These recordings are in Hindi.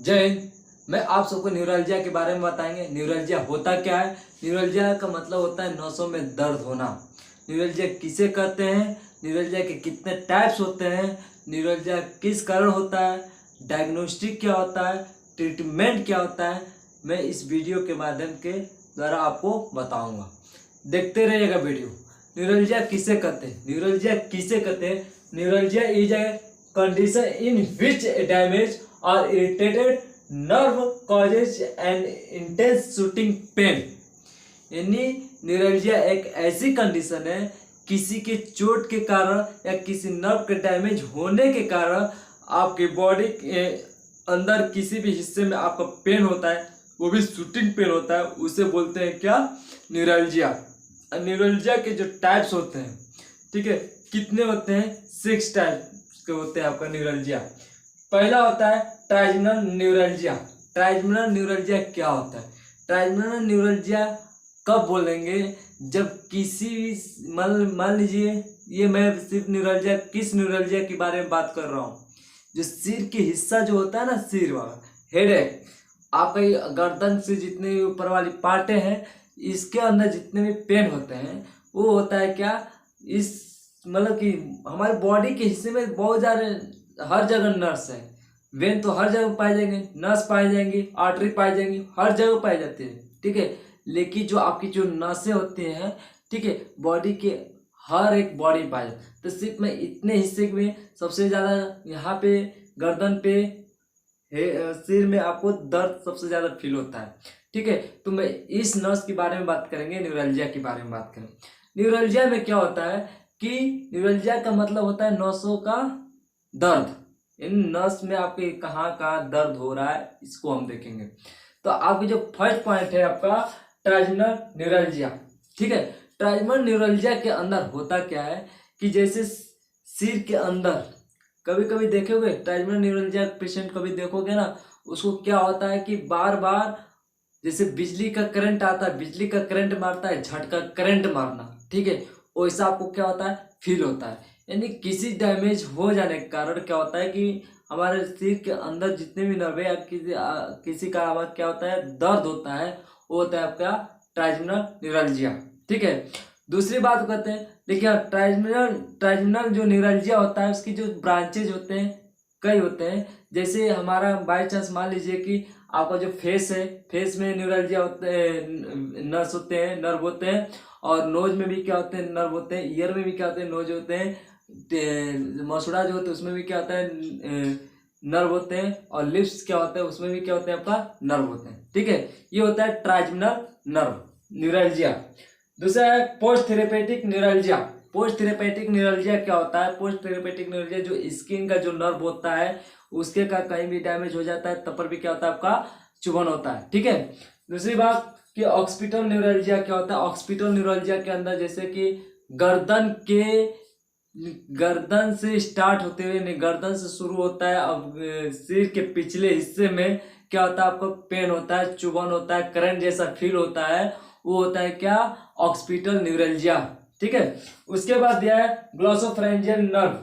जय हिंद। मैं आप सबको न्यूरल्जिया के बारे में बताएंगे। न्यूरल्जिया होता क्या है। न्यूरल्जिया का मतलब होता है नसों में दर्द होना। न्यूरल्जिया किसे कहते हैं, न्यूरल्जिया के कितने टाइप्स होते हैं, न्यूरल्जिया किस कारण होता है, डायग्नोस्टिक क्या होता है, ट्रीटमेंट क्या होता है, मैं इस वीडियो के माध्यम के द्वारा आपको बताऊंगा। देखते रहिएगा वीडियो। न्यूरल्जिया किसे कहते हैं, न्यूरल्जिया किसे कहते हैं। Neuralgia is a condition in which damage or irritated nerve causes an intense shooting pain। यानी न्यूरल्जिया एक ऐसी कंडीशन है किसी के चोट के कारण या किसी नर्व के डैमेज होने के कारण आपके बॉडी के अंदर किसी भी हिस्से में आपका पेन होता है, वो भी शूटिंग पेन होता है, उसे बोलते हैं क्या, न्यूरल्जिया। न्यूरल्जिया के जो टाइप्स होते हैं, ठीक है, कितने होते हैं, 6 टाइप के होते हैं आपका न्यूरल्जिया। पहला होता है ट्राइजेमिनल न्यूरल्जिया। ट्राइजेमिनल न्यूरल्जिया क्या होता है, ट्राइजेमिनल न्यूरल्जिया कब बोलेंगे, जब किसी मान लीजिए, ये मैं सिर्फ न्यूरल्जिया किस न्यूरल्जिया के बारे में बात कर रहा हूँ, जो सिर के हिस्सा जो होता है ना, सिर वाला हेडेक, आपका ये गर्दन से जितने भी ऊपर वाली पार्टें हैं, इसके अंदर जितने भी पेन होते हैं, वो होता है क्या, इस मतलब कि हमारे बॉडी के हिस्से में बहुत ज़्यादा हर जगह नर्स है। वेन तो हर जगह पाए जाएंगे, नर्स पाई जाएंगी, आर्टरी पाई जाएंगी, हर जगह पाई जाती है, ठीक है। लेकिन जो आपकी जो नसें होती हैं, ठीक है, बॉडी के हर एक बॉडी पाई जाती है। तो सिर्फ मैं इतने हिस्से में सबसे ज़्यादा यहाँ पे गर्दन पे सिर में आपको दर्द सबसे ज़्यादा फील होता है, ठीक है। तो मैं इस नस के बारे में बात करेंगे, न्यूरल्जिया के बारे में बात करेंगे। न्यूरल्जिया में क्या होता है कि न्यूरल्जिया का मतलब होता है नसों का दर्द। इन नस में आपके कहाँ कहाँ दर्द हो रहा है, इसको हम देखेंगे। तो आपकी जो फर्स्ट पॉइंट है आपका ट्राइजेमिनल न्यूरल्जिया, ठीक है। ट्राइजेमिनल न्यूरल्जिया के अंदर होता क्या है कि जैसे सिर के अंदर कभी कभी देखोगे ट्राइजेमिनल न्यूरल्जिया पेशेंट कभी देखोगे ना, उसको क्या होता है कि बार बार जैसे बिजली का करंट आता है, बिजली का करंट मारता है, झटका करंट मारना, ठीक है, वैसा आपको क्या होता है, फील होता है। यानी किसी डैमेज हो जाने के कारण क्या होता है कि हमारे सिर के अंदर जितने भी नर्व है या किसी का आवाज क्या होता है, दर्द होता है, वो होता है आपका ट्राइजेमिनल न्यूरल्जिया, ठीक है। दूसरी बात कहते हैं, देखिए ट्राइजेमिनल जो न्यूरल्जिया होता है, उसकी जो ब्रांचेज होते हैं कई होते हैं। जैसे हमारा बाई चांस मान लीजिए कि आपका जो फेस है, फेस में न्यूरल्जिया होते हैं, नर्व होते हैं, नर्व होते हैं। और नोज में भी क्या होते हैं, नर्व होते हैं। ईयर में भी क्या होते हैं, नोज होते हैं। मसूड़ा जो होता है उसमें भी क्या होता है, नर्व होते हैं। और लिप्स क्या होता है, उसमें भी क्या होते हैं, आपका नर्व होते हैं, ठीक है। ये होता है ट्राइजेमिनल नर्व न्यूरल्जिया। दूसरा है post therapeutic neuralgia. Post therapeutic neuralgia क्या होता है, पोस्ट थेरेपेटिक न्यूरल्जिया जो स्किन का जो नर्व होता है, उसके का कहीं भी डैमेज हो जाता है, तब पर भी क्या होता है, आपका चुभन होता है, ठीक है। दूसरी बात कि ऑक्सीपिटल न्यूरल्जिया क्या होता है। ऑक्सीपिटल न्यूरल्जिया के अंदर जैसे कि गर्दन से स्टार्ट होते हुए, गर्दन से शुरू होता है, अब सिर के पिछले हिस्से में क्या होता है, आपको पेन होता है, चुभन होता है, करंट जैसा फील होता है, वो होता है क्या, ऑक्सीपिटल न्यूरल्जिया, ठीक है। उसके बाद दिया है ग्लॉसोफरेंजियल नर्व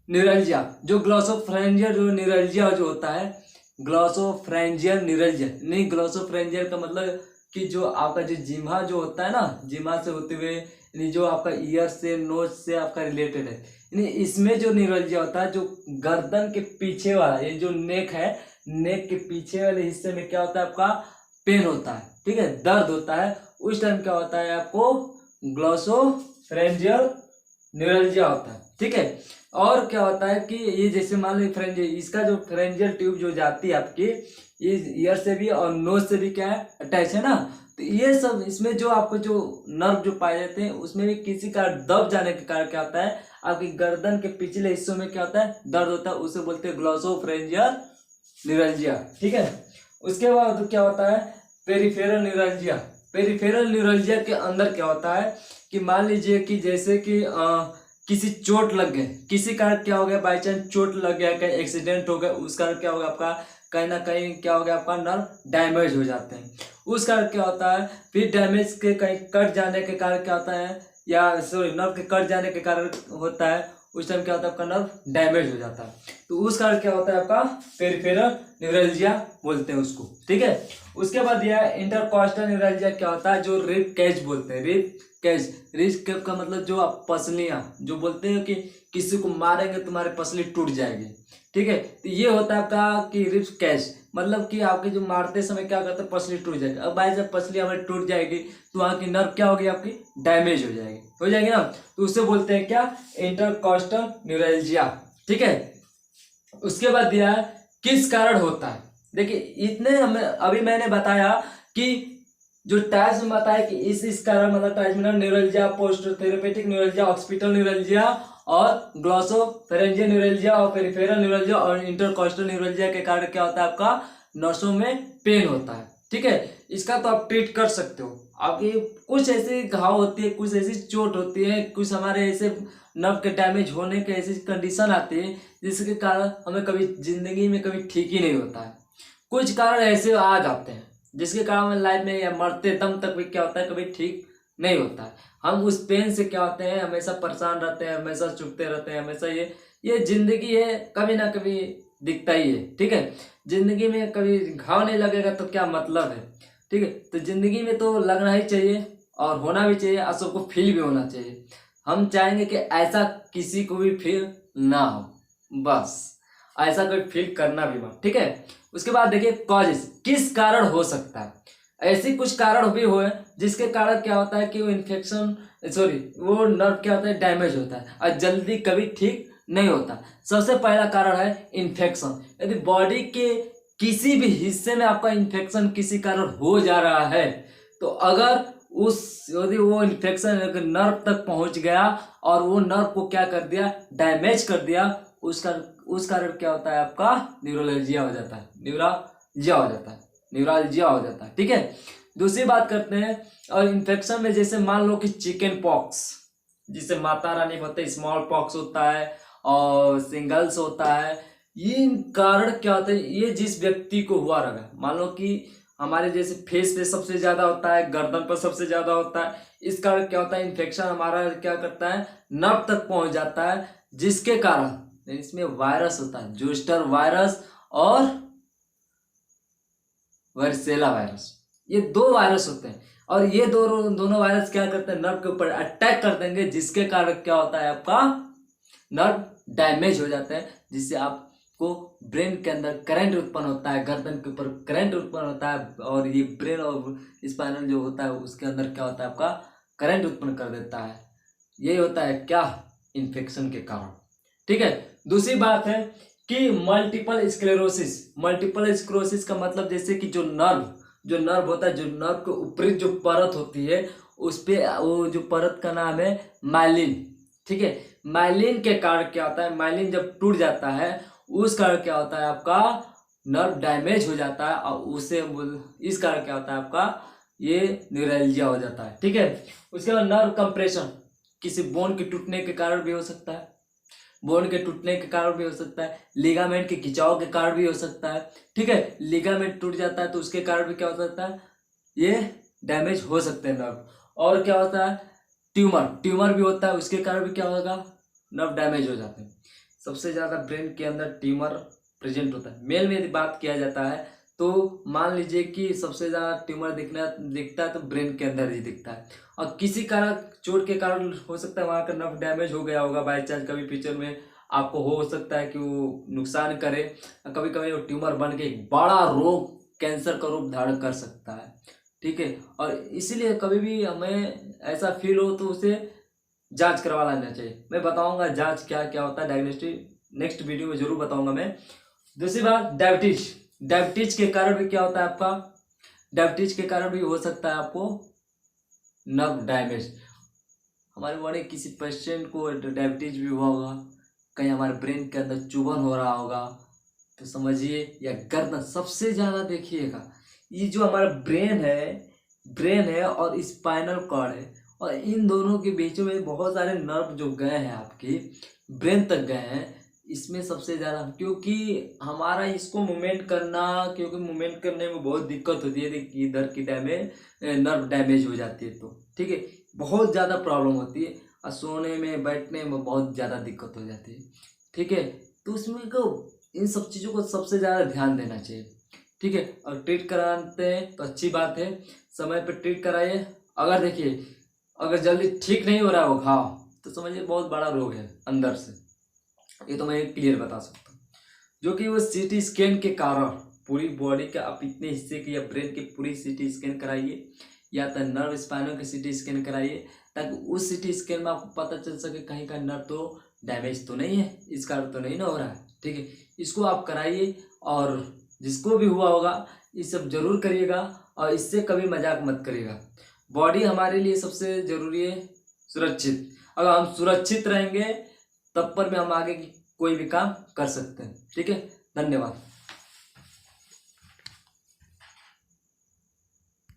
न्यूरल्जिया। जो ग्लॉसोफरेंजियल जो न्यूरल्जिया जो होता है, ग्लॉसोफरेंजियल न्यूरल्जिया नहीं, ग्लॉसोफरेंजियल का मतलब कि जो आपका जो जिह्वा जो होता है ना, जिह्वा से होते हुए यानी जो आपका ईयर से नोज से आपका रिलेटेड है, यानी इसमें जो न्यूरल्जिया होता है, जो गर्दन के पीछे वाला, ये जो नेक है, नेक के पीछे वाले हिस्से में क्या होता है, आपका पेन होता है, ठीक है, दर्द होता है। उस टाइम क्या होता है, आपको ग्लॉसोफरेंजियल न्यूरल्जिया होता है, ठीक है। और क्या होता है कि ये जैसे मान लो फ्रेंजियल, इसका जो फ्रेंजियल ट्यूब जो जाती है आपकी, ये ईयर से भी और नोज से भी क्या है, अटैच है ना। तो ये सब इसमें जो आपको जो नर्व जो पाए जाते हैं, उसमें भी किसी का दब जाने के कारण क्या होता है, आपकी गर्दन के पिछले हिस्सों में क्या होता है, दर्द होता है, उसे बोलते हैं ग्लॉसोफरेंजियल न्यूरल्जिया, ठीक है। उसके बाद क्या होता है, पेरिफेरल न्यूरल्जिया। पेरिफेरल न्यूरल्जिया के अंदर क्या होता है कि मान लीजिए कि जैसे कि किसी चोट लग गए, किसी कारण क्या हो गया, बाई चांस चोट लग गया, कहीं एक्सीडेंट हो गया, उस कारण क्या होगा, आपका कहीं ना कहीं क्या हो गया, आपका नर्व डैमेज हो जाते हैं। उस कारण क्या होता है, फिर डैमेज के कहीं कट जाने के कारण क्या होता है, या सॉरी नर्व के कट जाने के कारण होता है, उस टाइम क्या होता है आपका नर्व डैमेज हो जाता है। तो उस कारण क्या होता है आपका पेरिफेरल न्यूरल्जिया बोलते हैं उसको, ठीक है। उसके बाद यह इंटरकॉस्टल न्यूरल्जिया क्या होता है, जो रिब कैच बोलते हैं, रिब कैच। रिब कैच का मतलब जो आप पसलियां जो बोलते हैं कि किसी को मारेंगे तुम्हारी पसली टूट जाएगी, ठीक है। तो ये होता है आपका कि रिब कैच, मतलब कि आपके जो मारते समय क्या करते हैं पसली टूट जाएगी। अब भाई जब पसली हमारी टूट जाएगी तो वहाँ की नर्व क्या होगी आपकी डैमेज हो जाएगी ना, तो उससे बोलते हैं क्या इंटरकॉस्टल न्यूरल्जिया, ठीक है। उसके बाद दिया है किस कारण होता है। देखिए इतने हमें अभी मैंने बताया कि जो टाइप्स में बताया कि इस कारण मतलब transmitter neuralgia, post therapeutic neuralgia, occipital neuralgia और ग्लॉसोफेरेंजियल न्यूरल्जिया और पेरिफेरल न्यूरल्जिया और इंटरकॉस्टल न्यूरल्जिया के कारण क्या होता है आपका नसों में पेन होता है, ठीक है। इसका तो आप ट्रीट कर सकते हो। आपकी कुछ ऐसी घाव होती है, कुछ ऐसी चोट होती है, कुछ हमारे ऐसे नर्व के डैमेज होने के ऐसी कंडीशन आती है जिसके कारण हमें कभी जिंदगी में कभी ठीक ही नहीं होता है। कुछ कारण ऐसे आ जाते हैं जिसके कारण हमें लाइफ में या मरते दम तक भी क्या होता है कभी ठीक नहीं होता है। हम उस पेन से क्या होते हैं हमेशा परेशान रहते हैं, हमेशा चुभते रहते हैं, हमेशा ये जिंदगी है, कभी ना कभी दिखता ही है, ठीक है। जिंदगी में कभी घाव नहीं लगेगा तो क्या मतलब है, ठीक है। तो जिंदगी में तो लगना ही चाहिए और होना भी चाहिए और सबको फील भी होना चाहिए। हम चाहेंगे कि ऐसा किसी को भी फील ना हो, बस ऐसा कोई फील करना भी मत, ठीक है। उसके बाद देखिए कॉजेस, किस कारण हो सकता है। ऐसे कुछ कारण भी हुए जिसके कारण क्या होता है कि वो इन्फेक्शन वो नर्व क्या होता है डैमेज होता है और जल्दी कभी ठीक नहीं होता। सबसे पहला कारण है इन्फेक्शन। यदि बॉडी के किसी भी हिस्से में आपका इन्फेक्शन किसी कारण हो जा रहा है तो अगर यदि वो इन्फेक्शन अगर नर्व तक पहुंच गया और वो नर्व को क्या कर दिया डैमेज कर दिया, उस कारण क्या होता है आपका न्यूरोलजिया हो जाता है, न्यूरोलजिया हो जाता है, ठीक है। दूसरी बात करते हैं और इन्फेक्शन में जैसे मान लो कि चिकन पॉक्स जिसे माता रानी बोलते हैं, स्मॉल पॉक्स होता है और सिंगल्स होता है। ये कारण क्या होता है, ये जिस व्यक्ति को हुआ रहेगा, मान लो कि हमारे जैसे फेस पे सबसे ज्यादा होता है, गर्दन पर सबसे ज्यादा होता है, इस कारण क्या होता है इन्फेक्शन हमारा क्या करता है नर्व तक पहुंच जाता है, जिसके कारण इसमें वायरस होता है जोस्टर वायरस और वार्सेला वायरस, ये दो वायरस होते हैं और ये दोनों वायरस क्या करते हैं नर्व के ऊपर अटैक कर देंगे, जिसके कारण क्या होता है आपका नर्व डैमेज हो जाता है, जिससे आपको ब्रेन के अंदर करंट उत्पन्न होता है, गर्दन के ऊपर करंट उत्पन्न होता है और ये ब्रेन और स्पाइनल जो होता है उसके अंदर क्या होता है आपका करंट उत्पन्न कर देता है। यही होता है क्या इन्फेक्शन के कारण, ठीक है। दूसरी बात है कि मल्टीपल स्क्लेरोसिस का मतलब जैसे कि जो नर्व होता है, जो नर्व के ऊपरी जो परत होती है उस पे वो जो परत का नाम है माइलिन, ठीक है। माइलिन के कारण क्या होता है, माइलिन जब टूट जाता है उस कारण क्या होता है आपका नर्व डैमेज हो जाता है और उसे इस कारण क्या होता है आपका ये न्यूरल्जिया हो जाता है, ठीक है। उसके बाद नर्व कंप्रेशन किसी बोन के टूटने के कारण भी हो सकता है, बोन के टूटने के कारण भी हो सकता है, लिगामेंट के खिंचाव के कारण भी हो सकता है, ठीक है। लिगामेंट टूट जाता है तो उसके कारण भी क्या हो सकता है ये डैमेज हो सकते हैं नर्व। और क्या होता है ट्यूमर भी होता है, उसके कारण भी क्या होगा नर्व डैमेज हो जाते हैं। सबसे ज्यादा ब्रेन के अंदर ट्यूमर प्रेजेंट होता है। मेल में यदि बात किया जाता है तो मान लीजिए कि सबसे ज्यादा ट्यूमर दिखता है तो ब्रेन के अंदर ही दिखता है और किसी कारण चोट के कारण हो सकता है वहां का नर्व डैमेज हो गया होगा, बाई चांस कभी फ्यूचर में आपको हो सकता है कि वो नुकसान करे, कभी कभी वो ट्यूमर बन के एक बड़ा रोग कैंसर का रूप धारण कर सकता है, ठीक है। और इसीलिए कभी भी हमें ऐसा फील हो तो उसे जांच करवा लेना चाहिए। मैं बताऊंगा जांच क्या क्या होता है, डायग्नोस्टिक नेक्स्ट वीडियो में जरूर बताऊंगा मैं। दूसरी बात डायबिटीज के कारण भी क्या होता है आपका डायबिटीज के कारण भी हो सकता है आपको नर्व डैमेज। हमारे बॉडी किसी पेशेंट को डायबिटीज भी हुआ होगा, कहीं हमारे ब्रेन के अंदर चुभन हो रहा होगा तो समझिए, या गर्दन सबसे ज्यादा देखिएगा ये जो हमारा ब्रेन है और स्पाइनल कॉर्ड है और इन दोनों के बीच में बहुत सारे नर्व जो गए हैं आपकी ब्रेन तक गए हैं, इसमें सबसे ज्यादा क्योंकि हमारा इसको मूवमेंट करने में बहुत दिक्कत होती है, इधर की नर्व डैमेज हो जाती है तो ठीक है बहुत ज्यादा प्रॉब्लम होती है। और सोने में बैठने में बहुत ज़्यादा दिक्कत हो जाती है। ठीक है, तो उसमें को इन सब चीज़ों को सबसे ज़्यादा ध्यान देना चाहिए। ठीक है, और ट्रीट कराते हैं तो अच्छी बात है, समय पे ट्रीट कराइए। अगर देखिए अगर जल्दी ठीक नहीं हो रहा है वो घाव, तो समझिए बहुत बड़ा रोग है अंदर से, ये तो मैं क्लियर बता सकता हूँ। जो कि वो सीटी स्कैन के कारण पूरी बॉडी के आप इतने हिस्से की या ब्रेन की पूरी सीटी स्कैन कराइए, या तो नर्व स्पाइनल की सीटी स्कैन कराइए, ताकि उस सीटी स्कैन में आपको पता चल सके कहीं का नर्व तो डैमेज तो नहीं है, इसका अर्थ तो नहीं ना हो रहा है। ठीक है, इसको आप कराइए, और जिसको भी हुआ होगा ये सब जरूर करिएगा, और इससे कभी मजाक मत करिएगा। बॉडी हमारे लिए सबसे जरूरी है सुरक्षित। अगर हम सुरक्षित रहेंगे तब पर में हम आगे की कोई भी काम कर सकते हैं। ठीक है, धन्यवाद।